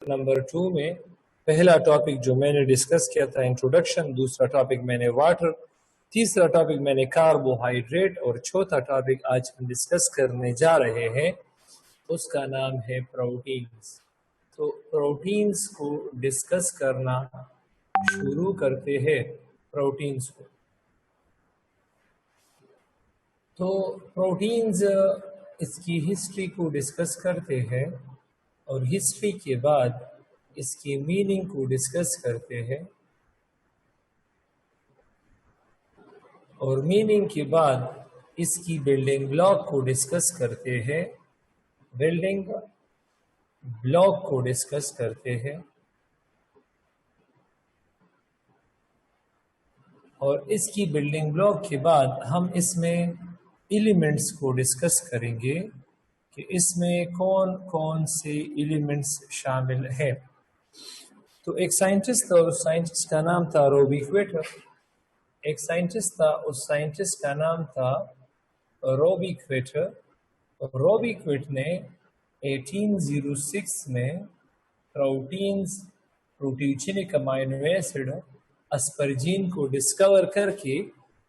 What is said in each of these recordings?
Number 2 में पहला topic जो मैंने डिस्कस किया था इंट्रोडक्शन, दूसरा टॉपिक मैंने वाटर, तीसरा टॉपिक मैंने कार्बोहाइड्रेट और चौथा टॉपिक आज हम डिस्कस करने जा रहे हैं, उसका नाम है प्रोटीन्स। तो प्रोटीन्स को डिस्कस करना शुरू करते हैं। प्रोटीन्स को तो प्रोटीन्स इसकी हिस्ट्री को डिस्कस करते हैं और हिस्ट्री के बाद इसकी मीनिंग को डिस्कस करते हैं और मीनिंग के बाद इसकी बिल्डिंग ब्लॉक को डिस्कस करते हैं। बिल्डिंग ब्लॉक को डिस्कस करते हैं और इसकी बिल्डिंग ब्लॉक के बाद हम इसमें एलिमेंट्स को डिस्कस करेंगे कि इसमें कौन कौन से एलिमेंट्स शामिल हैं। तो एक साइंटिस्ट था, उस साइंटिस्ट का नाम था रोबिक्विटर। एक साइंटिस्ट था, उस साइंटिस्ट का नाम था रोबिक्विटर। रोबिक्विट ने 1806 में प्रोटीनजेनिक अमाइनो एसिड अस्परजीन को डिस्कवर करके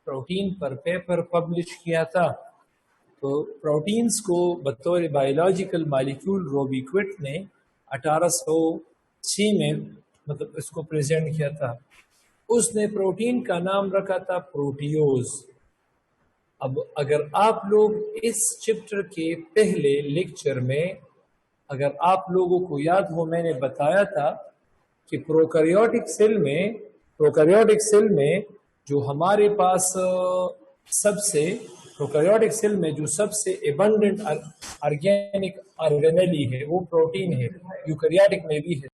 प्रोटीन पर पेपर पब्लिश किया था। तो प्रोटीन्स को बतौर बायोलॉजिकल मॉलिक्यूल रोबिक्विट ने 1806 में इसको प्रेजेंट किया था। उसने प्रोटीन का नाम रखा था प्रोटियोज। अब अगर आप लोग इस चैप्टर के पहले लेक्चर में, अगर आप लोगों को याद हो, मैंने बताया था कि प्रोकैरियोटिक सेल में जो हमारे पास प्रोकैरियोटिक सेल में जो सबसे एबंडेंट ऑर्गेनिक ऑर्गेनेली है वो प्रोटीन है। यूकैरियोटिक में भी है।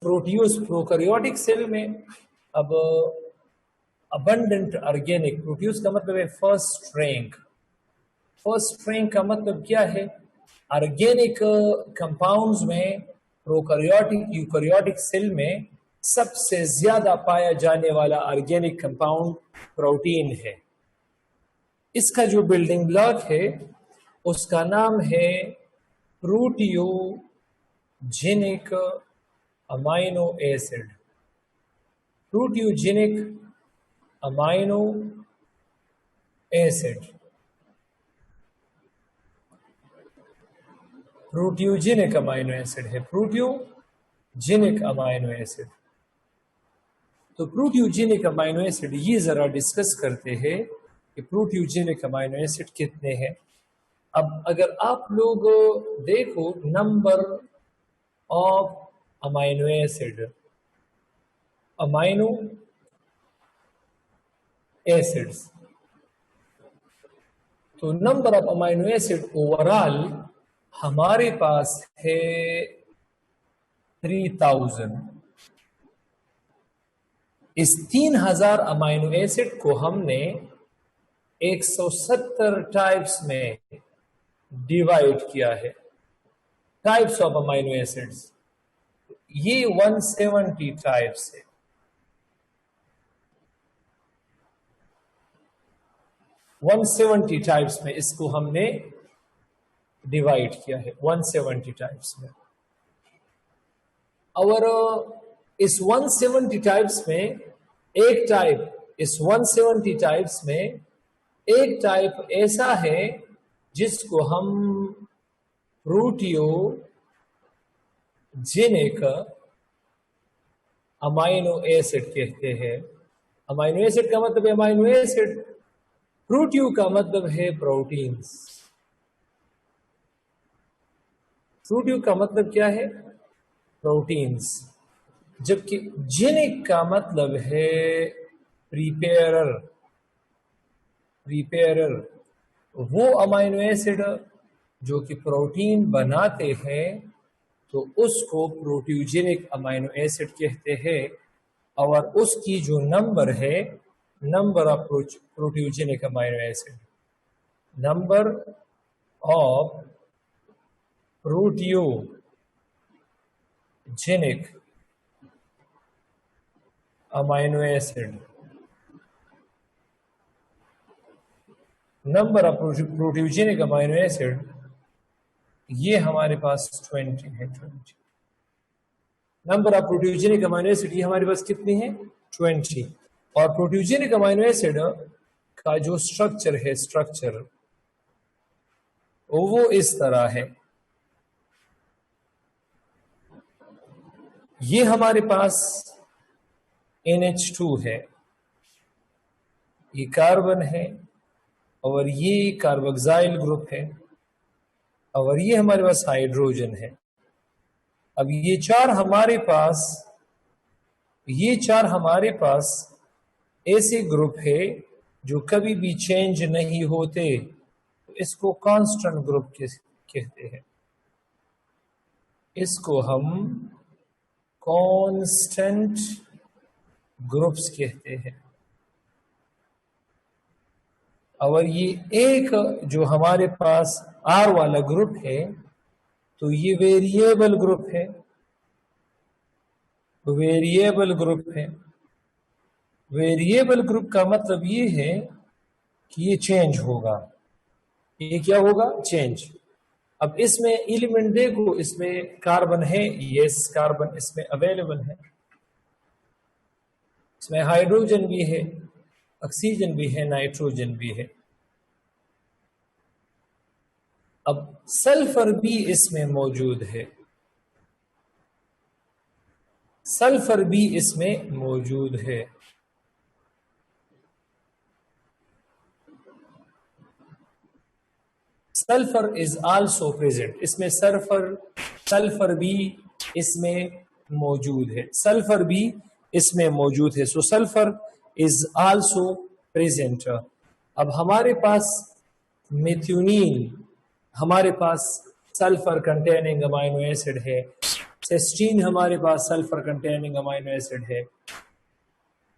प्रोटियोज प्रोकैरियोटिक सेल में अब अबंडेंट ऑर्गेनिक, प्रोटियोज का मतलब है फर्स्ट रैंक। फर्स्ट रैंक का मतलब क्या है? ऑर्गेनिक कंपाउंड्स में प्रोकैरियोटिक यूकैरियोटिक सेल में सबसे ज्यादा पाया जाने वाला ऑर्गेनिक कंपाउंड प्रोटीन है। इसका जो बिल्डिंग ब्लॉक है उसका नाम है proteogenic amino acid. Proteogenic amino acid, proteogenic amino acid है। Proteogenic amino acid. तो प्रोटियोजेनिक अमाइनो एसिड ये जरा डिस्कस करते हैं कि प्रोटियोजेनिक अमाइनो एसिड कितने हैं। अब अगर आप लोग देखो नंबर ऑफ अमाइनो एसिड्स, तो number of amino acid overall हमारे पास है 3000। इस 3000 अमाइनो एसिड को हमने 170 टाइप्स में डिवाइड किया है। टाइप्स ऑफ अमाइनो एसिड्स ये 170 टाइप्स है। 170 टाइप्स में इसको हमने डिवाइड किया है, 170 टाइप्स में। और इस 170 टाइप्स में एक टाइप, इस 170 टाइप्स में एक टाइप ऐसा है जिसको हम प्रोटियोजेनिक अमाइनो एसिड कहते हैं। अमाइनो एसिड का मतलब है अमाइनो एसिड, प्रोटियो का मतलब है प्रोटीन्स। प्रोटियो का मतलब क्या है? प्रोटीन्स। जबकि जेनिक का मतलब है प्रिपेयरर। प्रिपेयरर वो अमाइनो एसिड जो कि प्रोटीन बनाते हैं, तो उसको प्रोटियोजेनिक अमाइनो एसिड कहते हैं। और उसकी जो नंबर है, number of proteogenic amino acid, number of proteogenic amino acid, number of proteogenic amino acid, ये हमारे पास 20 है। 20 number of proteogenic amino acid ये हमारे पास कितनी है? 20। और प्रोटियोजेनिक अमाइनो एसिड का जो स्ट्रक्चर है, स्ट्रक्चर वो इस तरह है। ये हमारे पास NH2 है, ये कार्बन है, और ये कार्बोक्साइल ग्रुप है, और ये हमारे पास हाइड्रोजन है। अब ये चार हमारे पास ऐसे ग्रुप है जो कभी भी चेंज नहीं होते, तो इसको कांस्टेंट ग्रुप कहते हैं। इसको हम कांस्टेंट ग्रुप्स कहते हैं। और ये एक जो हमारे पास R वाला ग्रुप है, तो ये वेरिएबल ग्रुप है। वेरिएबल ग्रुप है। वेरिएबल ग्रुप का मतलब ये है कि ये चेंज होगा। ये क्या होगा? चेंज। अब इसमें एलिमेंट देखो, इसमें कार्बन है, यस कार्बन इसमें अवेलेबल है, इसमें हाइड्रोजन भी है, ऑक्सीजन भी है, नाइट्रोजन भी है। अब सल्फर भी इसमें मौजूद है, सल्फर भी इसमें मौजूद है। सल्फर इज आल्सो प्रेजेंट, इसमें सल्फर भी इसमें मौजूद है, सल्फर भी इसमें मौजूद है। सो सल्फर इज आल्सो प्रेजेंट। अब हमारे पास मेथ्यूनिन, हमारे पास सल्फर कंटेनिंग अमाइनो एसिड है। सिस्टीन हमारे पास सल्फर कंटेनिंग अमाइनो एसिड है।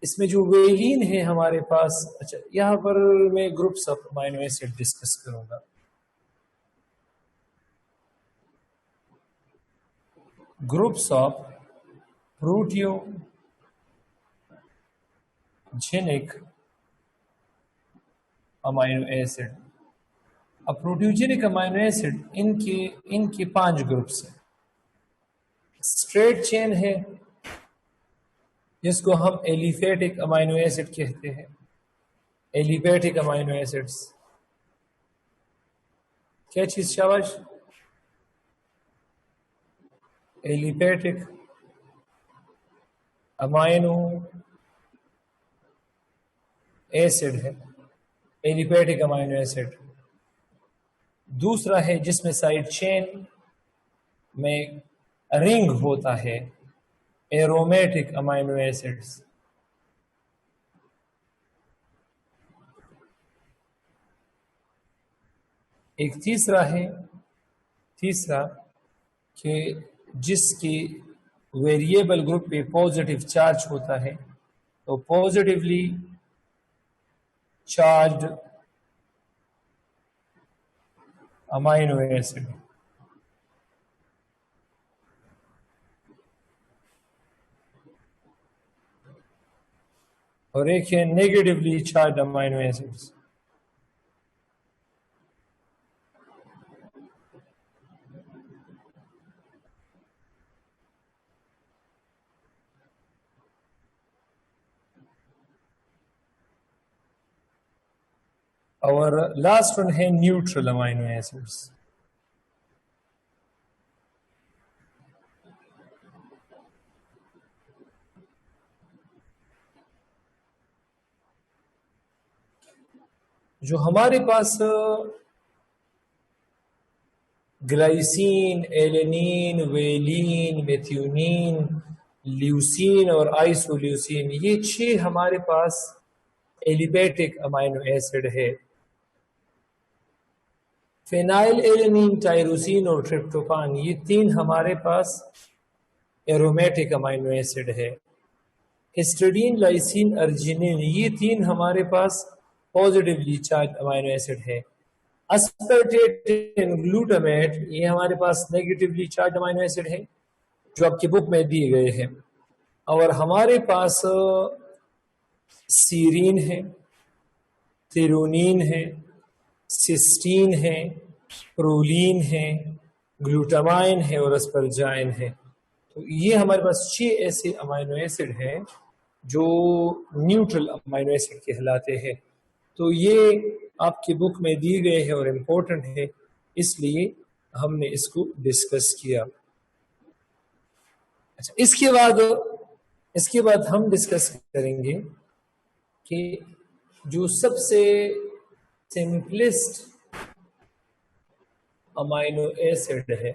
इसमें जो वेलिन है हमारे पास, अच्छा यहां पर मैं groups of amino acid discuss करूंगा। Groups of proteogenic amino acid. अब प्रोटियोजेनिक अमाइनो एसिड इनके 5 ग्रुप्स हैं। स्ट्रेट चेन है जिसको हम एलिफेटिक अमाइनो एसिड कहते हैं। एलिफेटिक अमाइनो एसिड्स क्या चीज? शाबाश, एलिफेटिक अमाइनो एसिड है, एलिफेटिक अमाइनो एसिड। दूसरा है जिसमें साइड चेन में रिंग होता है, एरोमेटिक अमाइनो एसिड्स। एक तीसरा है, तीसरा कि जिसकी वेरिएबल ग्रुप पे पॉजिटिव चार्ज होता है, तो पॉजिटिवली चार्ज्ड अमाइनो एसिड। और एक है नेगेटिवली चार्ज अमाइनो एसिड्स। और लास्ट वन है न्यूट्रल अमाइनो एसिड्स। जो हमारे पास glycine, alanine, valine, methionine, leucine और आइसोल्यूसीन, ये 6 हमारे पास एलिफेटिक अमाइनो एसिड है। फेनाइल एलेनिन, टायरोसिन और ट्रिप्टोफान, ये 3 हमारे पास एरोमेटिक अमाइनो एसिड है। हिस्टिडीन, लाइसिन, अर्जिनिन, ये 3 हमारे पास पॉजिटिवली चार्ज अमाइनो एसिड है। अस्पर्टेट एंड ग्लूटामेट, ये हमारे पास नेगेटिवली चार्ज अमाइनो एसिड है जो आपकी बुक में दिए गए हैं। और हमारे पास सीरीन है, थिरोनिन है, सिस्टीन है, प्रोलीन है, ग्लूटामाइन है और अस्परजाइन है। तो ये हमारे पास 6 ऐसे अमाइनो एसिड हैं जो न्यूट्रल अमाइनो एसिड कहलाते हैं। तो ये आपकी बुक में दिए गए हैं और इम्पोर्टेंट है, इसलिए हमने इसको डिस्कस किया। अच्छा, इसके बाद हम डिस्कस करेंगे कि जो सबसे सिंपलेस्ट अमाइनो एसिड है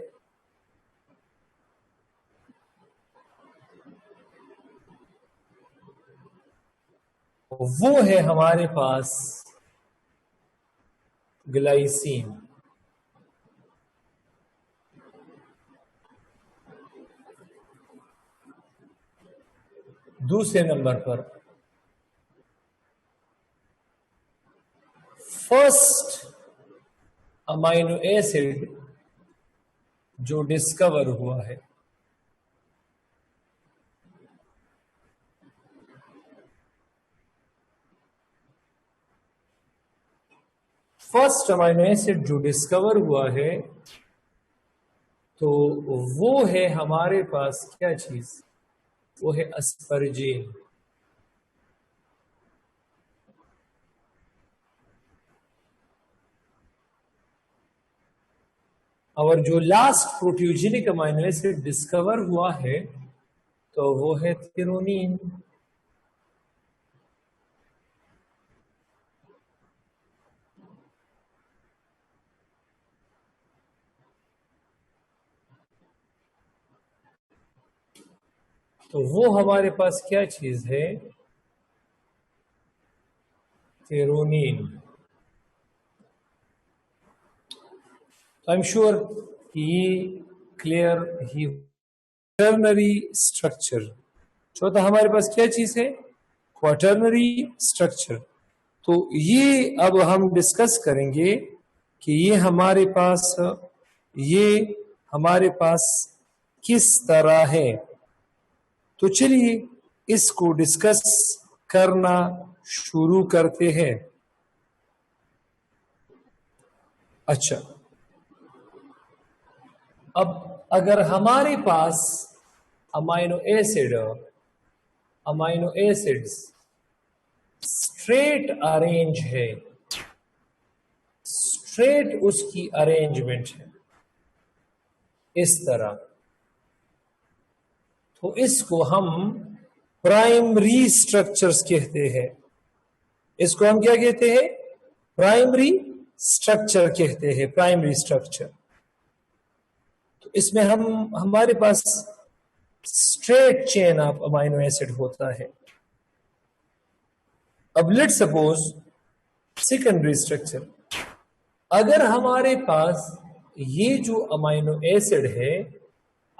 वो है हमारे पास ग्लाइसिन। दूसरे नंबर पर फर्स्ट अमाइनो एसिड जो डिस्कवर हुआ है, फर्स्ट अमाइनो एसिड जो डिस्कवर हुआ है, तो वो है हमारे पास क्या चीज, वो है अस्परजीन। और जो लास्ट प्रोट्यूजेनिक अमाइनो एसिड डिस्कवर हुआ है तो वो है थिरोनिन। तो वो हमारे पास क्या चीज है, थिरोनिन। आई एम श्योर ये क्लियर ही। क्वाटर्नरी स्ट्रक्चर, चौथा हमारे पास क्या चीज है, क्वाटर्नरी स्ट्रक्चर। तो ये अब हम डिस्कस करेंगे कि ये हमारे पास किस तरह है। तो चलिए इसको डिस्कस करना शुरू करते हैं। अच्छा, अब अगर हमारे पास अमाइनो एसिड्स स्ट्रेट अरेंज है, स्ट्रेट उसकी अरेंजमेंट है इस तरह, तो इसको हम प्राइमरी स्ट्रक्चर्स कहते हैं। इसको हम क्या कहते हैं, प्राइमरी स्ट्रक्चर कहते हैं, प्राइमरी स्ट्रक्चर। तो इसमें हमारे पास straight chain of amino acid होता है। अब लेट सपोज सेकेंडरी स्ट्रक्चर, अगर हमारे पास ये जो अमाइनो एसिड है,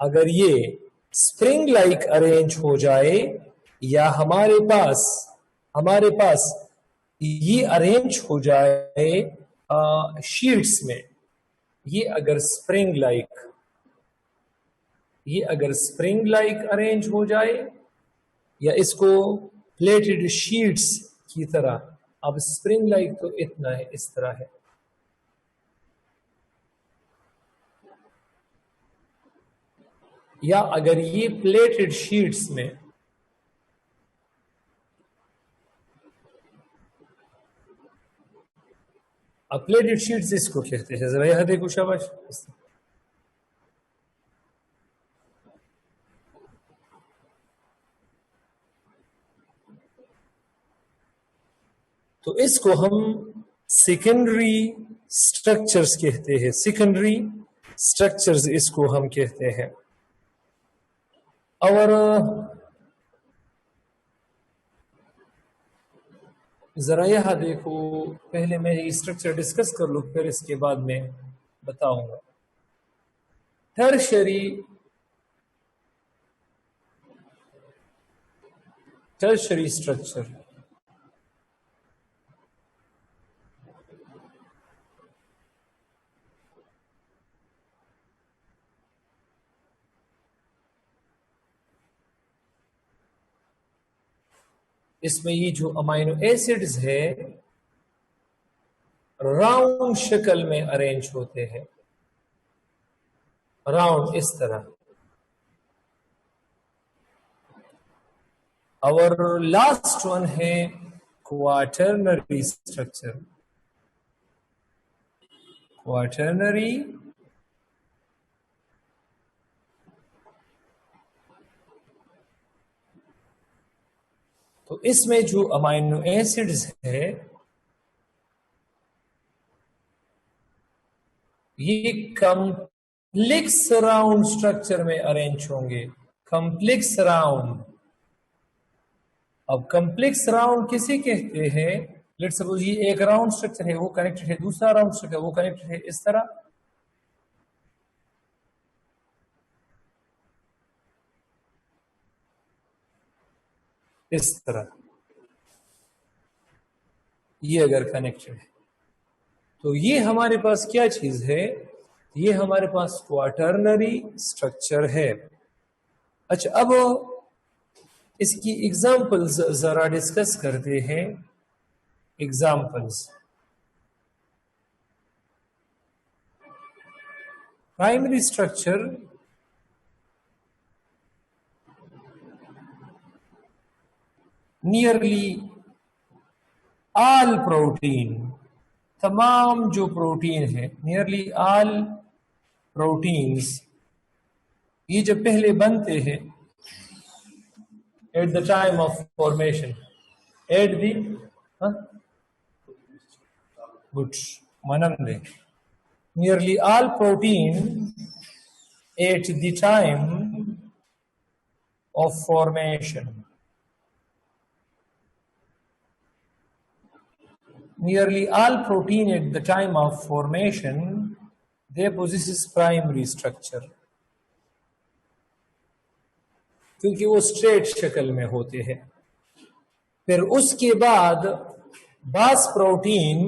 अगर ये स्प्रिंग लाइक अरेंज हो जाए, या हमारे पास ये अरेंज हो जाए शीट्स में, ये अगर स्प्रिंग लाइक अरेंज हो जाए, या इसको प्लेटेड शीट्स की तरह, अब स्प्रिंग लाइक तो इतना है, इस तरह है, या अगर ये प्लेटेड शीट्स में अब प्लेटेड शीट्स इसको कहते हैं, जरा यह देखो शाबाश। तो इसको हम सेकेंडरी स्ट्रक्चर्स कहते हैं, सेकेंडरी स्ट्रक्चर्स इसको हम कहते हैं। और जरा यह देखो, पहले मैं ये स्ट्रक्चर डिस्कस कर लूं, फिर इसके बाद में बताऊंगा। टर्शरी स्ट्रक्चर, इसमें ये जो अमाइनो एसिड्स है राउंड शक्ल में अरेंज होते हैं, राउंड इस तरह। और लास्ट वन है क्वाटरनरी स्ट्रक्चर, क्वाटरनरी तो इसमें जो अमाइनो एसिड्स है ये कम्प्लेक्स राउंड स्ट्रक्चर में अरेंज होंगे, कम्प्लेक्स राउंड। अब कम्प्लेक्स राउंड किसे कहते हैं? लेट्स सपोज ये एक राउंड स्ट्रक्चर है, वो कनेक्टेड है दूसरा राउंड स्ट्रक्चर, वो कनेक्टेड है इस तरह। इस तरह ये अगर कनेक्टेड है तो ये हमारे पास क्या चीज है? ये हमारे पास क्वाटरनरी स्ट्रक्चर है। अच्छा, अब इसकी एग्जांपल्स जरा डिस्कस करते हैं। Examples, primary structure nearly all protein, तमाम जो प्रोटीन है, नियरली ऑल प्रोटीन्स, ये जब पहले बनते हैं at the time of formation, at the good मनंदे, nearly all protein at the time of formation, nearly all protein at the time of formation, they possesses primary structure, क्योंकि वो straight शक्ल में होते हैं। फिर उसके बाद बास प्रोटीन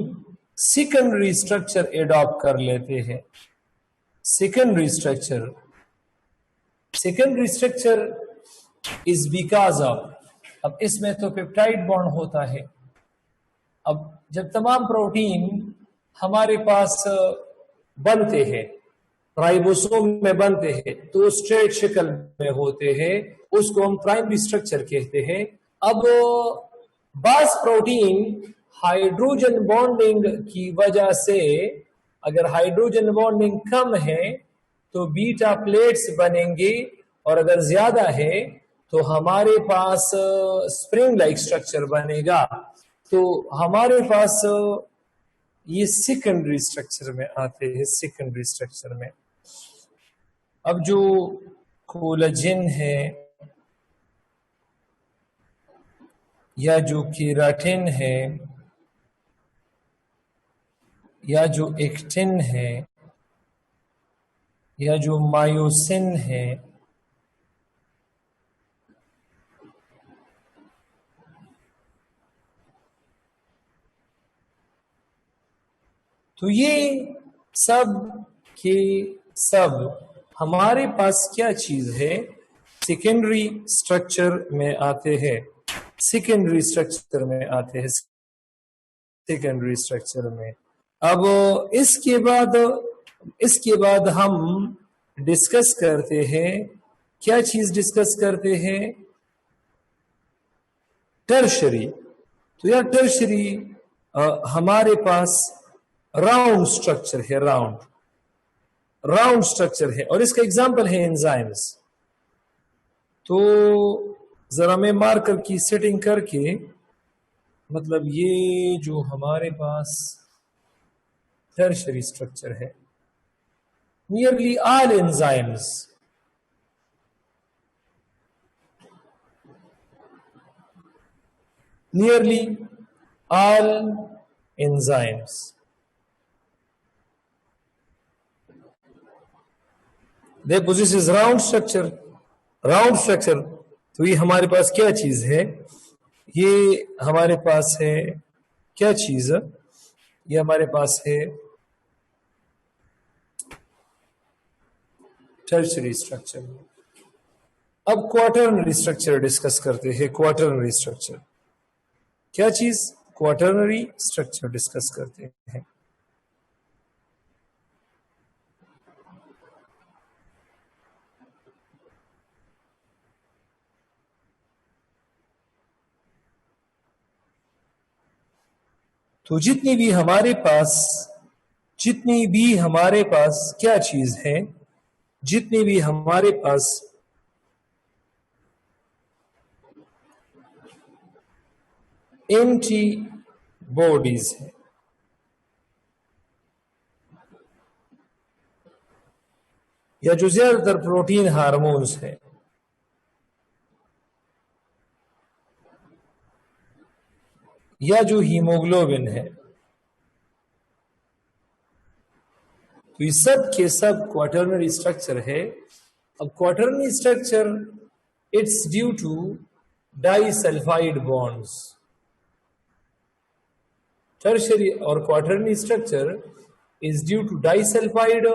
सेकेंडरी स्ट्रक्चर एडॉप्ट कर लेते हैं। Secondary structure, secondary structure is because of, अब इसमें तो पेप्टाइड बॉन्ड होता है। अब जब तमाम प्रोटीन हमारे पास बनते हैं, राइबोसोम में बनते हैं, तो स्ट्रेट शक्ल में होते हैं, उसको हम प्राइमरी स्ट्रक्चर कहते हैं। अब बास प्रोटीन हाइड्रोजन बॉन्डिंग की वजह से, अगर हाइड्रोजन बॉन्डिंग कम है तो बीटा प्लेट्स बनेंगे, और अगर ज्यादा है तो हमारे पास स्प्रिंग लाइक स्ट्रक्चर बनेगा। तो हमारे पास ये सेकेंडरी स्ट्रक्चर में आते हैं, सेकेंडरी स्ट्रक्चर में। अब जो कोलेजन है या जो केराटिन है या जो एक्टिन है या जो मायोसिन है, तो ये सब के सब हमारे पास क्या चीज है? सेकेंडरी स्ट्रक्चर में आते हैं, सेकेंडरी स्ट्रक्चर में आते हैं, सेकेंडरी स्ट्रक्चर में। अब इसके बाद हम डिस्कस करते हैं, क्या चीज डिस्कस करते हैं? टर्शरी। तो यार टर्शरी हमारे पास राउंड स्ट्रक्चर है, राउंड स्ट्रक्चर है, और इसका एग्जाम्पल है एंजाइम्स। तो जरा मैं मार्कर की सेटिंग करके, मतलब ये जो हमारे पास टर्शरी स्ट्रक्चर है, nearly all enzymes, nearly all enzymes, they possess round structure, round structure. तो ये हमारे पास क्या चीज है, ये हमारे पास है क्या चीज, ये हमारे पास है टर्शरी स्ट्रक्चर। अब क्वाटरनरी स्ट्रक्चर डिस्कस करते हैं। क्वाटरनरी स्ट्रक्चर क्या चीज, क्वाटरनरी स्ट्रक्चर डिस्कस करते हैं। तो जितनी भी हमारे पास क्या चीज है, जितनी भी हमारे पास एंटीबॉडीज है, या जो ज्यादातर प्रोटीन हार्मोन्स है, या जो हीमोग्लोबिन है, तो ये सब के सब क्वाटरनरी स्ट्रक्चर है। अब quaternary structure it's due to disulphide bonds. Tertiary और quaternary structure is due to disulphide,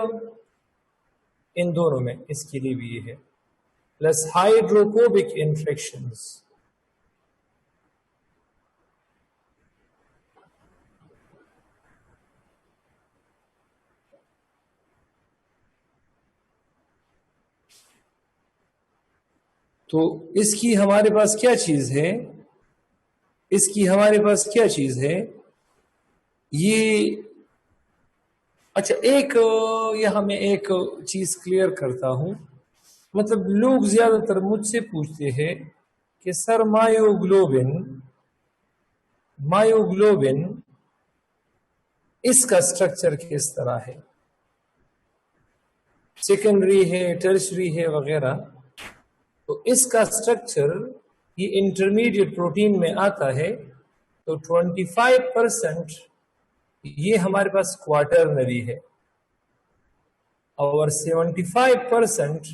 इन दोनों में, इसके लिए भी ये है, प्लस हाइड्रोफोबिक इंटरेक्शंस। तो इसकी हमारे पास क्या चीज है, इसकी हमारे पास क्या चीज है ये। अच्छा, यहां मैं एक चीज क्लियर करता हूं। मतलब लोग ज्यादातर मुझसे पूछते हैं कि सर मायोग्लोबिन इसका स्ट्रक्चर किस तरह है, सेकेंडरी है, टर्शरी है वगैरह। तो इसका स्ट्रक्चर ये इंटरमीडिएट प्रोटीन में आता है। तो 25% ये हमारे पास क्वाटरनरी है, और 75%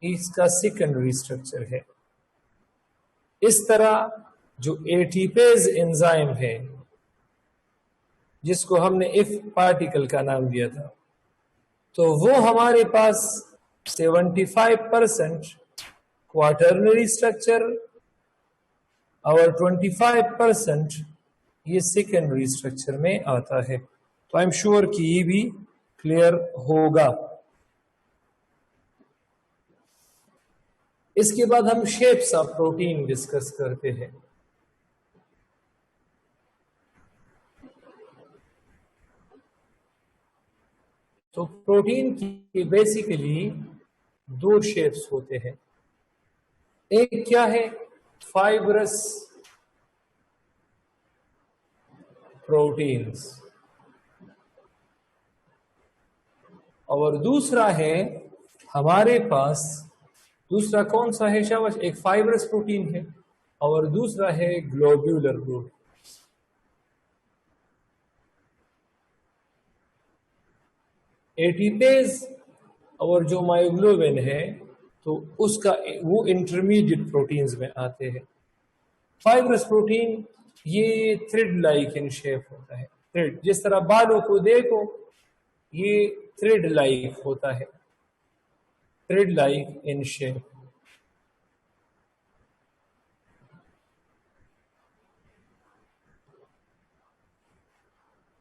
इसका सेकेंडरी स्ट्रक्चर है। इस तरह जो एटीपेज एंजाइम है, जिसको हमने इफ पार्टिकल का नाम दिया था, तो वो हमारे पास 75% क्वाटरनरी स्ट्रक्चर और 25% ये सेकेंडरी स्ट्रक्चर में आता है। तो आई एम श्योर कि ये भी क्लियर होगा। इसके बाद हम शेप्स ऑफ प्रोटीन डिस्कस करते हैं। तो प्रोटीन की बेसिकली दो शेप्स होते हैं। एक क्या है, फाइब्रस प्रोटीन्स, और दूसरा है हमारे पास, दूसरा कौन सा है शाबाश, एक फाइब्रस प्रोटीन है और दूसरा है ग्लोब्यूलर प्रोटीन। एटीपेज और जो मायोग्लोबिन है, तो उसका वो इंटरमीडिएट प्रोटीन्स में आते हैं। फाइब्रस प्रोटीन ये थ्रेड लाइक इन शेप होता है। थ्रेड, जिस तरह बालों को देखो, ये थ्रेड लाइक होता है, थ्रेड लाइक इन शेप।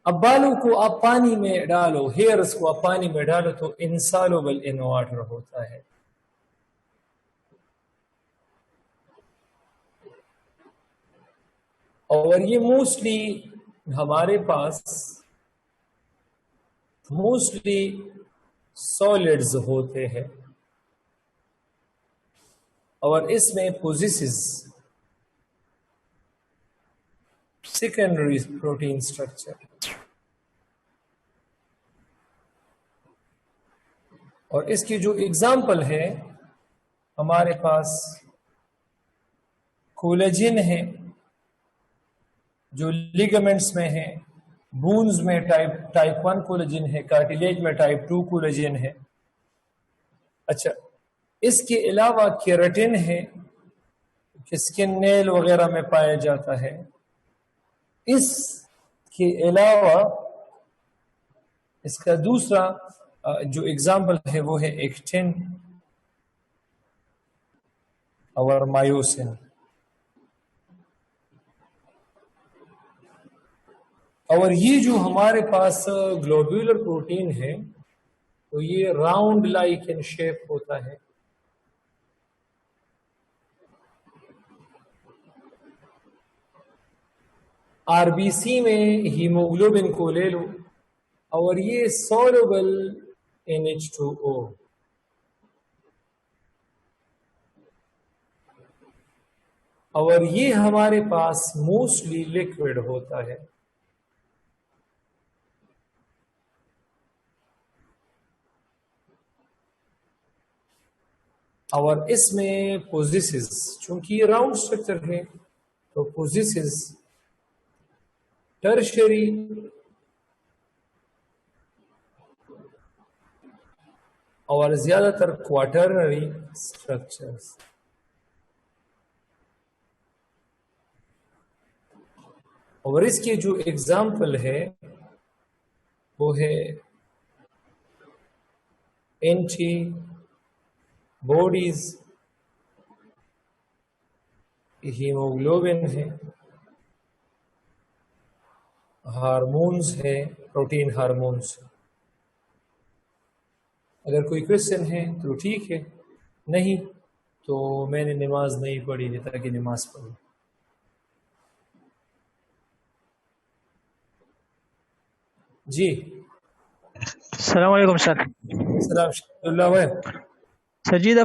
अब बालों को आप पानी में डालो, हेयर्स को आप पानी में डालो, तो इंसॉल्युबल इन वाटर होता है। और ये मोस्टली हमारे पास मोस्टली सॉलिड्स होते हैं और इसमें पोजेसेस सेकेंडरी प्रोटीन स्ट्रक्चर। और इसकी जो एग्जाम्पल है, हमारे पास कोलेजिन है जो लिगामेंट्स में है, बोन्स में टाइप 1 कोलेजिन है, कार्टिलेज में टाइप 2 कोलेजिन है। अच्छा, इसके अलावा केराटिन है कि स्किन नेल वगैरह में पाया जाता है। इसके अलावा इसका दूसरा जो एग्जाम्पल है वो है एक्टिन और मायोसिन। और ये जो हमारे पास ग्लोब्यूलर प्रोटीन है तो ये राउंड लाइक इन शेप होता है। आरबीसी में हीमोग्लोबिन को ले लो और ये सॉल्युबल in H2O। और ये हमारे पास मोस्टली लिक्विड होता है। और इसमें पोजेसेस, चूंकि ये राउंड स्ट्रक्चर है तो पोजेसेस टर्शियरी और ज्यादातर क्वाटरनरी स्ट्रक्चर्स। और इसके जो एग्जाम्पल है वो है एंटी बॉडीज, हीमोग्लोबिन है, हार्मोन्स है, प्रोटीन हार्मोन्स। अगर कोई क्वेश्चन है तो ठीक है, नहीं तो मैंने नमाज नहीं पढ़ी है, ताकि नमाज पढ़ो। जी अस्सलाम वालेकुम सर। सलाम भाई। Sir ji the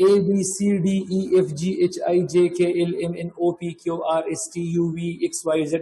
A B C D E F G H I J K L M N O P Q R S T U V X Y Z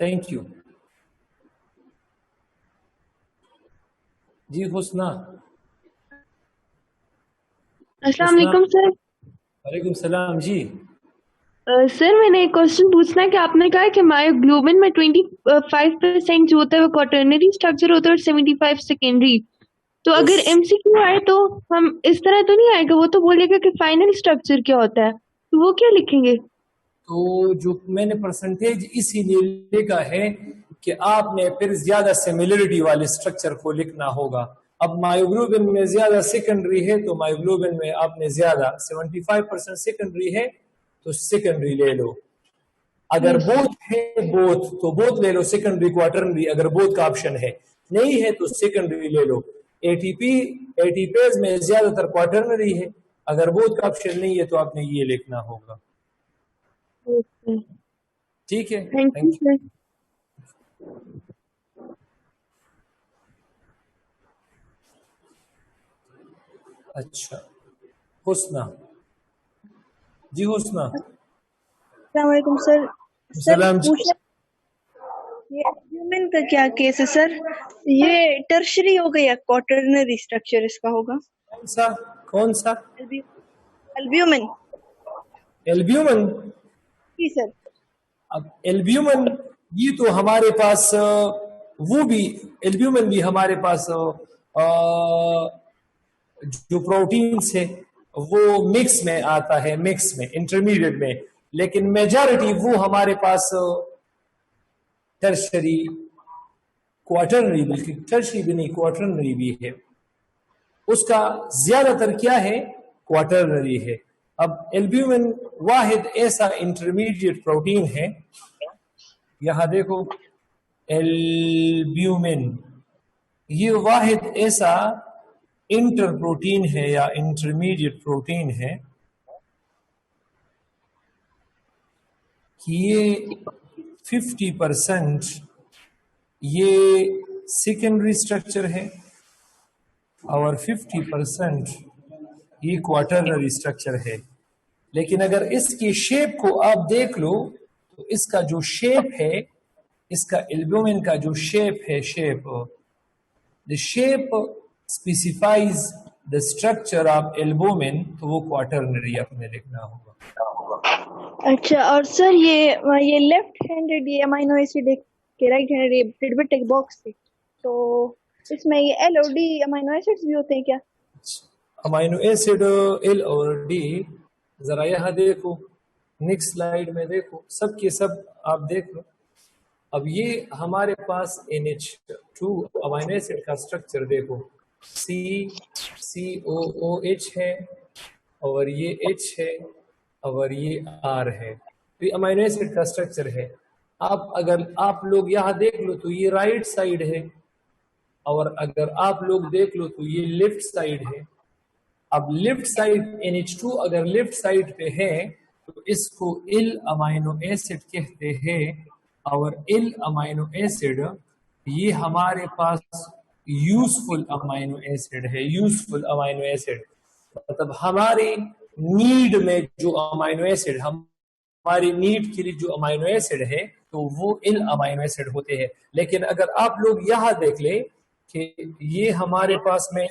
thank you ji. Husna अस्सलाम वालेकुम सर। वालेकुम सलाम जी. Sir मैंने एक question पूछना है कि आपने कहा कि मायोग्लोबिन में 25% जो होता है वो क्वाटर्नरी स्ट्रक्चर होता है और 75 सेकेंडरी। तो अगर एमसीक्यू आए तो हम इस तरह तो नहीं आएगा, वो तो बोलेगा कि फाइनल स्ट्रक्चर क्या होता है, तो वो क्या लिखेंगे? तो जो मैंने परसेंटेज इसीलिए लिखा है कि आपने फिर ज्यादा सिमिलरिटी वाले स्ट्रक्चर को लिखना होगा। अब मायोग्लोबिन में ज्यादा सेकेंडरी है तो मायोग्लोबिन में आपने ज्यादा 75% सेकेंडरी है तो सेकेंडरी ले लो। अगर बोथ है बोथ तो बोथ ले लो, सेकेंडरी क्वाटरनरी अगर बोथ का ऑप्शन है, नहीं है तो सेकेंडरी ले लो। एटीपेज में ज्यादातर क्वाटरनरी है, अगर बोथ का ऑप्शन नहीं है तो आपने ये लिखना होगा। ठीक है, थैंक यू सर। अच्छा, हुस्ना जी, हुस्ना अस्सलाम वालेकुम सर। सलाम। पूछना ये एल्ब्यूमिन का क्या केस है सर? ये टर्शरी हो गया, क्वाटरनरी स्ट्रक्चर इसका होगा? कौन सा? एल्ब्यूमिन। एल्ब्यूमिन जी सर। अब एल्ब्यूमिन ये तो हमारे पास वो भी एल्ब्यूमिन भी हमारे पास जो प्रोटीन्स है वो मिक्स में आता है, मिक्स में इंटरमीडिएट में, लेकिन मेजॉरिटी वो हमारे पास टर्शरी क्वाटरनरी, बल्कि टर्शरी भी नहीं क्वाटरनरी भी है, उसका ज्यादातर क्या है क्वाटरनरी है। अब एल्ब्यूमिन वाहिद ऐसा इंटरमीडिएट प्रोटीन है, यहां देखो एल्ब्यूमिन ये वाहिद ऐसा इंटर प्रोटीन है या इंटरमीडिएट प्रोटीन है कि ये 50% ये सेकेंडरी स्ट्रक्चर है और 50% ये क्वाटरनरी स्ट्रक्चर है। लेकिन अगर इसकी शेप को आप देख लो तो इसका जो शेप है, इसका एल्ब्यूमिन का जो शेप है, the shape specifies the structure of albumin, तो वो क्वाटरनरी अपने लिखना होगा। अच्छा, और सर ये लेफ्ट हैंडेड ये अमीनो एसिड के राइट हैंडेड ये टिडबिट एक बॉक्स है, तो इसमें ये एल और डी अमीनो एसिड्स भी होते हैं क्या? अमीनो एसिड एल और डी, जरा यहाँ देखो, नेक्स्ट स्लाइड में देखो, सब के सब आप देख लो। अब ये हमारे पास NH2 अमीनो एसिड का स्ट्रक्चर देखो, COOH है और ये H है और ये R है, तो ये अमीनो एसिड का स्ट्रक्चर है। अगर आप लोग यहाँ देख लो तो ये राइट साइड है और अगर आप लोग देख लो तो ये लेफ्ट साइड है। अब लेफ्ट साइड NH2 अगर लेफ्ट साइड पे है तो इसको इल अमीनो एसिड कहते हैं, और इल अमीनो एसिड ये हमारे पास यूजफुल अमीनो एसिड है। यूजफुल अमीनो एसिड मतलब हमारे नीड में जो अमीनो एसिड, हमारी नीड के लिए जो अमीनो एसिड है तो वो इल अमीनो एसिड होते हैं। लेकिन अगर आप लोग यहाँ देख ले कि ये हमारे पास मैं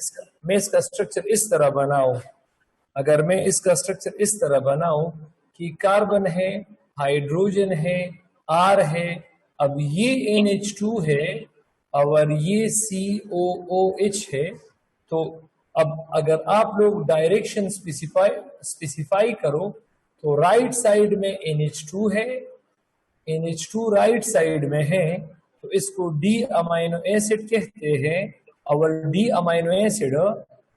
इसका स्ट्रक्चर इस तरह बनाऊं, अगर मैं इसका स्ट्रक्चर इस तरह बनाऊं कि कार्बन है, हाइड्रोजन है, R है, अब ये NH2 है और ये COOH है, तो अब अगर आप लोग डायरेक्शन स्पेसिफाई करो तो राइट साइड में NH2 है, NH2 राइट साइड में है तो इसको डी अमीनो एसिड कहते हैं। और डी अमीनो एसिड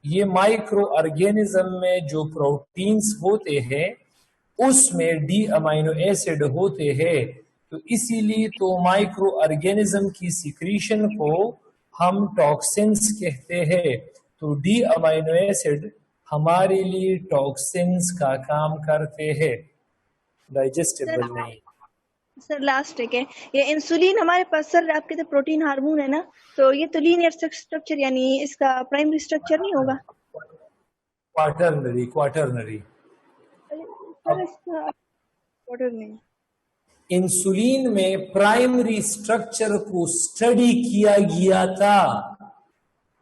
ये माइक्रो ऑर्गेनिज्म में जो प्रोटीन्स होते हैं उसमें डी अमीनो एसिड होते हैं, तो इसीलिए तो माइक्रो ऑर्गेनिज्म की सिक्रीशन को हम टॉक्सिन्स कहते हैं। तो डी अमीनो एसिड हमारे लिए टॉक्सिन्स का काम करते हैं, डाइजेस्टेबल नहीं। सर लास्ट है, ये इंसुलिन हमारे पास सर आपके तो प्रोटीन हार्मोन है ना, तो ये तो लीनियर स्ट्रक्चर यानी इसका प्राइमरी स्ट्रक्चर नहीं होगा? क्वाटरनरी इंसुलिन में प्राइमरी स्ट्रक्चर को स्टडी किया गया था।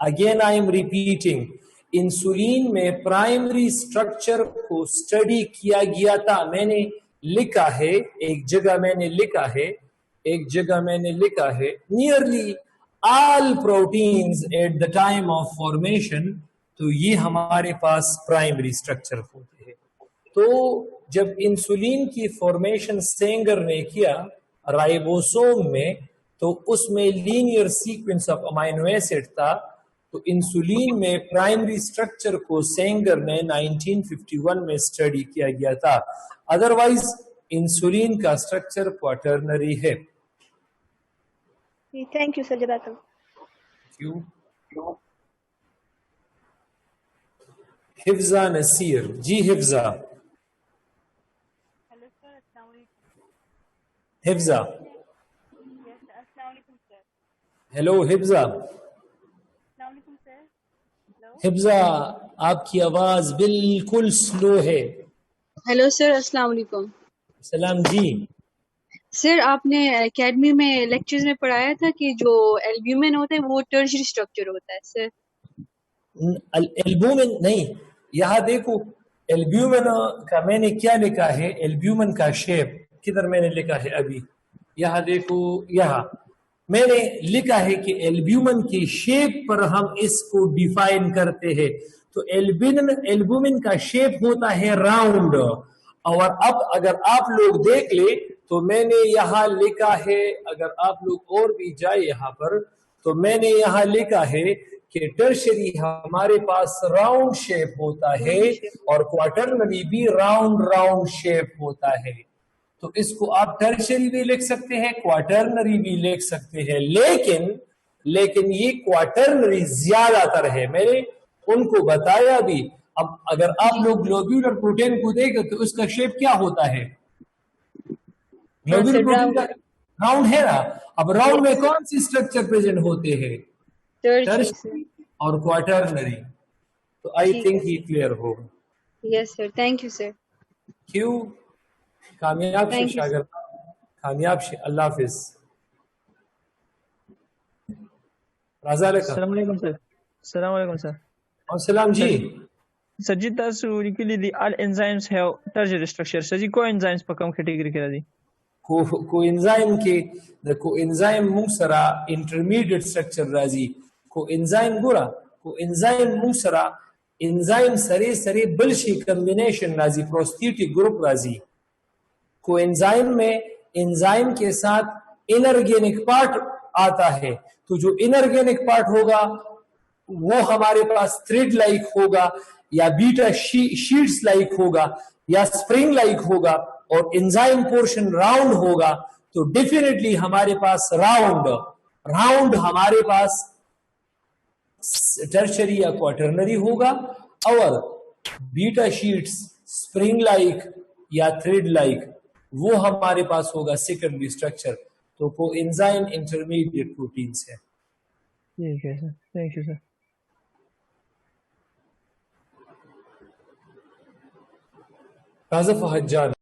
Again I am repeating, insulin में प्राइमरी स्ट्रक्चर को स्टडी किया गया था। मैंने लिखा है एक जगह, मैंने लिखा है nearly all proteins eight the time of formation, तो ये हमारे पास प्राइमरी स्ट्रक्चर होते हैं। तो जब इंसुलिन की फॉर्मेशन सेंगर ने किया राइबोसोम में, तो उसमें linear sequence of amino acid था। तो इंसुलिन में प्राइमरी स्ट्रक्चर को सेंगर ने 1951 में स्टडी किया गया था। अदरवाइज इंसुलिन का स्ट्रक्चर क्वाटर्नरी है। थैंक यू सर, जज़ाकल्लाह। क्यों? हिफ्जा नसीर जी, हिफ्जा। हिफ्जा, हेलो हिफ्जा। हिफ्जा, आपकी आवाज बिल्कुल स्लो है। हेलो सर, अस्सलाम वालेकुम। सलाम जी। सर, आपने एकेडमी में लेक्चर्स में पढ़ाया था कि जो एल्ब्यूमिन होता है वो टर्शियरी स्ट्रक्चर होता है सर। एल्ब्यूमिन नहीं, यहाँ देखो एल्ब्यूमिन का मैंने क्या लिखा है, एल्ब्यूमिन का शेप किधर मैंने लिखा है अभी, यहाँ देखो, यहाँ मैंने लिखा है कि एल्ब्यूमिन की शेप पर हम इसको डिफाइन करते हैं। तो एल्ब्यूमिन का शेप होता है राउंड। और अब अगर आप लोग देख ले तो मैंने यहाँ लिखा है, अगर आप लोग और भी जाए यहाँ पर, तो मैंने यहाँ लिखा है कि टर्शरी हमारे पास राउंड शेप होता है और क्वाटर्नरी भी राउंड शेप होता है। तो इसको आप टर्शरी भी लिख सकते हैं, क्वाटर्नरी भी लिख सकते हैं, लेकिन ये क्वाटर्नरी ज्यादातर है, मैंने उनको बताया भी। अब अगर आप लोग ग्लोब्यूलर प्रोटीन को देखें तो उसका शेप क्या होता है, ग्लोब्यूलर प्रोटीन का राउंड है ना। अब राउंड में कौन सी स्ट्रक्चर प्रेजेंट होते हैं, टर्शरी और क्वाटर्नरी। तो आई थिंक ये क्लियर होगा। Yes sir, thank you sir. क्यों? कामयाब से शागिर्द, कामयाब से। अल्लाह हाफिज। राजा लेका। अस्सलाम वालेकुम सर। अस्सलाम वालेकुम सर। और सलाम जी। सर जी तासु लिखली दी all enzymes have tertiary structure। Sir ji coenzymes पर कम कैटेगरी करा दी। कोएंजाइम के द कोएंजाइम मुसरा इंटरमीडिएट स्ट्रक्चर राजी। कोएंजाइम गुरा कोएंजाइम मुसरा एंजाइम सरे बलशी कॉम्बिनेशन राजी, प्रोस्थेटिक ग्रुप राजी। कोएंजाइम में एंजाइम के साथ इनऑर्गेनिक पार्ट आता है। तो जो इनऑर्गेनिक पार्ट होगा वो हमारे पास थ्रेड लाइक होगा या बीटा शीट्स लाइक होगा या स्प्रिंग लाइक होगा, और एंजाइम पोर्शन राउंड होगा। तो डेफिनेटली हमारे पास राउंड हमारे पास टर्शरी या क्वाटर्नरी होगा, और बीटा शीट्स स्प्रिंग लाइक या थ्रेड लाइक वो हमारे पास होगा सेकेंडरी स्ट्रक्चर। तो कोएंजाइम इंटरमीडिएट प्रोटीन्स है। ठीक है सर, थैंक यू सर। राजा फहद जान।